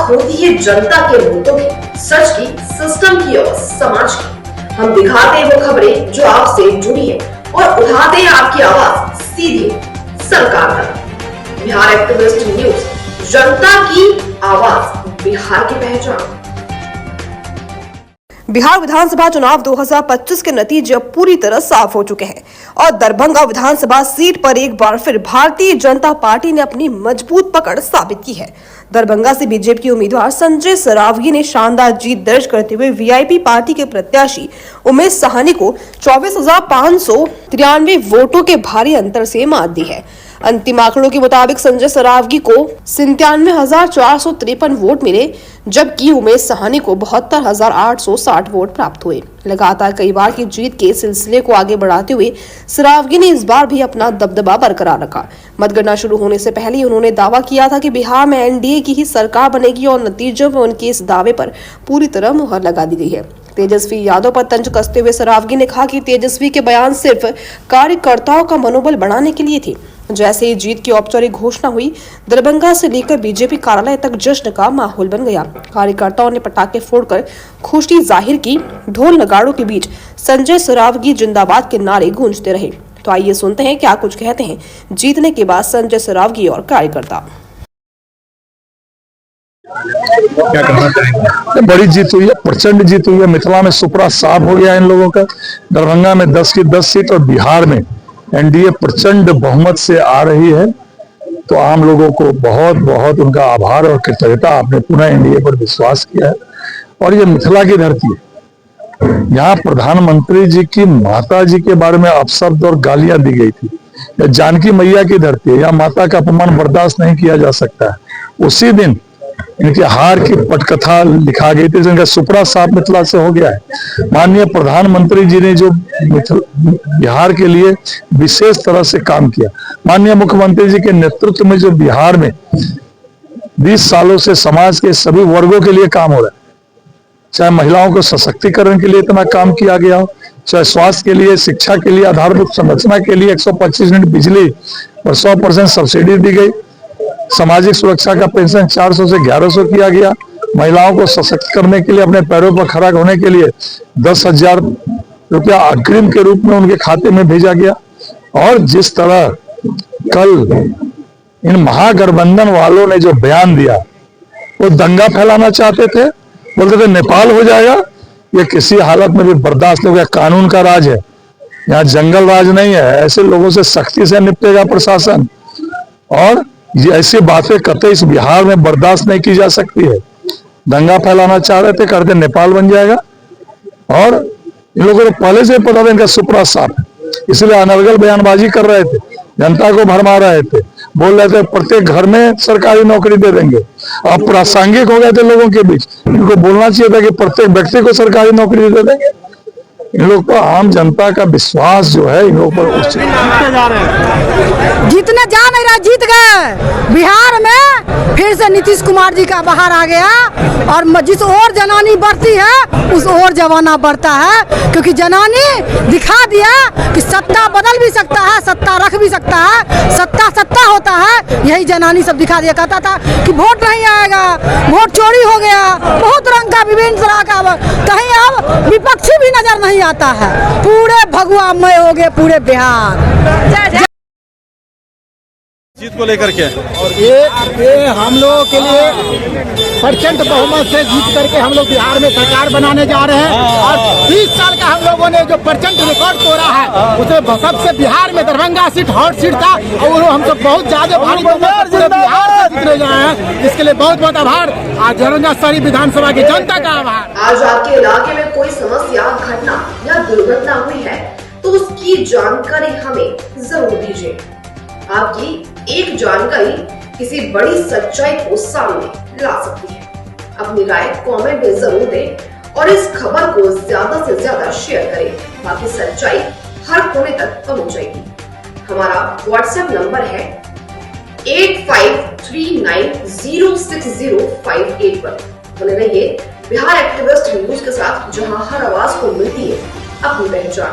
होती है जनता के मुद्दों की, सच की, सिस्टम की और समाज की। हम दिखाते हैं वो खबरें जो आपसे जुड़ी है और उठाते हैं आपकी आवाज सीधे सरकार तक। बिहार एक्टिविस्ट न्यूज, जनता की आवाज, बिहार की पहचान। बिहार विधानसभा चुनाव 2025 के नतीजे अब पूरी तरह साफ हो चुके हैं और दरभंगा विधानसभा सीट पर एक बार फिर भारतीय जनता पार्टी ने अपनी मजबूत पकड़ साबित की है। दरभंगा से बीजेपी उम्मीदवार संजय सरावगी ने शानदार जीत दर्ज करते हुए वीआईपी पार्टी के प्रत्याशी उमेश साहनी को 24,593 वोटों के भारी अंतर से मात दी है। अंतिम आंकड़ों के मुताबिक संजय सरावगी को 97,453 वोट मिले, जबकि उमेश साहनी को 72,860 वोट प्राप्त हुए। लगातार कई बार की जीत के सिलसिले को आगे बढ़ाते हुए सरावगी ने इस बार भी अपना दबदबा बरकरार रखा। मतगणना शुरू होने से पहले उन्होंने दावा किया था कि बिहार में एनडीए की ही सरकार बनेगी और नतीजों में उनके इस दावे पर पूरी तरह मुहर लगा दी गई है। तेजस्वी यादव पर तंज कसते हुए सरावगी ने कहा कि तेजस्वी के बयान सिर्फ कार्यकर्ताओं का मनोबल बढ़ाने के लिए थे। जैसे ही जीत की औपचारिक घोषणा हुई, दरभंगा से लेकर बीजेपी कार्यालय तक जश्न का माहौल बन गया। कार्यकर्ताओं ने पटाखे फोड़कर खुशी जाहिर की। ढोल नगाड़ों के बीच संजय सरावगी जिंदाबाद के नारे गूंजते रहे। तो आइए सुनते हैं क्या कुछ कहते हैं जीतने के बाद संजय सरावगी और कार्यकर्ता। क्या कहना चाहेंगे? बड़ी जीत हुई है, प्रचंड जीत हुई है। मिथिला में सुपड़ा साफ हो गया इन लोगों का। दरभंगा में 10 की 10 सीट और बिहार में एनडीए प्रचंड बहुमत से आ रही है। तो आम लोगों को बहुत बहुत उनका आभार और कृतज्ञता। आपने पुनः एनडीए पर विश्वास किया है और ये मिथिला की धरती है। यहाँ प्रधानमंत्री जी की माता जी के बारे में अपशब्द और गालियां दी गई थी। यह जानकी मैया की धरती है। यहाँ माता का अपमान बर्दाश्त नहीं किया जा सकता है। उसी दिन इनके हार की पटकथा लिखा गई थी, जिनका सुपड़ा साफ मिथिला से हो गया है। माननीय प्रधानमंत्री जी ने जो बिहार के लिए विशेष तरह से काम किया, माननीय मुख्यमंत्री जी के नेतृत्व में जो बिहार में 20 सालों से समाज के सभी वर्गों के लिए काम हो रहा है, चाहे महिलाओं को सशक्तिकरण के लिए इतना काम किया गया हो, चाहे स्वास्थ्य के लिए, शिक्षा के लिए, आधारभूत संरचना के लिए 125 यूनिट बिजली और 100% सब्सिडी दी गई। सामाजिक सुरक्षा का पेंशन 400 से 1100 किया गया। महिलाओं को सशक्त करने के लिए, अपने पैरों पर खड़ा होने के लिए 10,000 रुपया अग्रिम के रूप में उनके खाते में भेजा गया। और जिस तरह कल इन महागठबंधन वालों ने जो बयान दिया, वो दंगा फैलाना चाहते थे। बोलते थे नेपाल हो जाएगा, ये किसी हालत में भी बर्दाश्त नहीं होगा। कानून का राज है, यहाँ जंगल राज नहीं है। ऐसे लोगों से सख्ती से निपटेगा प्रशासन और ये ऐसी बातें कतई इस बिहार में बर्दाश्त नहीं की जा सकती है। दंगा फैलाना चाह रहे थे, करते नेपाल बन जाएगा। और इन लोगों को पहले से पता था इनका सुपड़ा साफ है, इसलिए अनर्गल बयानबाजी कर रहे थे, जनता को भरमा रहे थे। बोल रहे थे प्रत्येक घर में सरकारी नौकरी दे देंगे। अब प्रासंगिक हो गए थे लोगों के बीच। इनको बोलना चाहिए था कि प्रत्येक व्यक्ति को सरकारी नौकरी दे देंगे। इन लोग पर आम जनता का विश्वास जो है इन लोगों पर जीतने जा नहीं रहा, जीत गए। बिहार में फिर से नीतीश कुमार जी का बाहर आ गया और जिस ओर जनानी बढ़ती है उस ओर जमाना बढ़ता है, क्योंकि जनानी दिखा दिया कि सत्ता बदल भी सकता है, सत्ता रख भी सकता है, सत्ता सत्ता होता है। यही जनानी सब दिखा दिया। कहता था कि वोट नहीं आएगा, वोट चोरी हो गया, बहुत रंग का विभिन्न तरह का, कहीं अब विपक्षी भी नजर नहीं आता है। पूरे भगवामय हो गए पूरे बिहार। जीत को लेकर के और ये हम लोगों के लिए प्रचंड बहुमत से जीत करके हम लोग बिहार में सरकार बनाने जा रहे हैं। और 30 साल का हम लोगों ने जो प्रचंड रिकॉर्ड तोड़ा है, उसे सबसे बिहार में दरभंगा सीट हॉट सीट था और हम सब बहुत ज्यादा भारी बिहार से जीतने जा रहे हैं। इसके लिए बहुत बहुत आभार। आज दरभंगा शहरी विधानसभा की जनता का आभार। आज आपके इलाके में कोई समस्या, घटना या दुर्घटना हुई है तो उसकी जानकारी हमें जरूर दीजिए। आपकी एक जानकारी किसी बड़ी सच्चाई को सामने ला सकती है। अपनी राय कमेंट में जरूर दें और इस खबर को ज्यादा से ज्यादा शेयर करें, ताकि सच्चाई हर कोने तक पहुंच जाएगी। हमारा व्हाट्सएप नंबर है 8539060581 पर। बने रहिए बिहार एक्टिविस्ट न्यूज के साथ, जहां हर आवाज को मिलती है अपनी पहचान।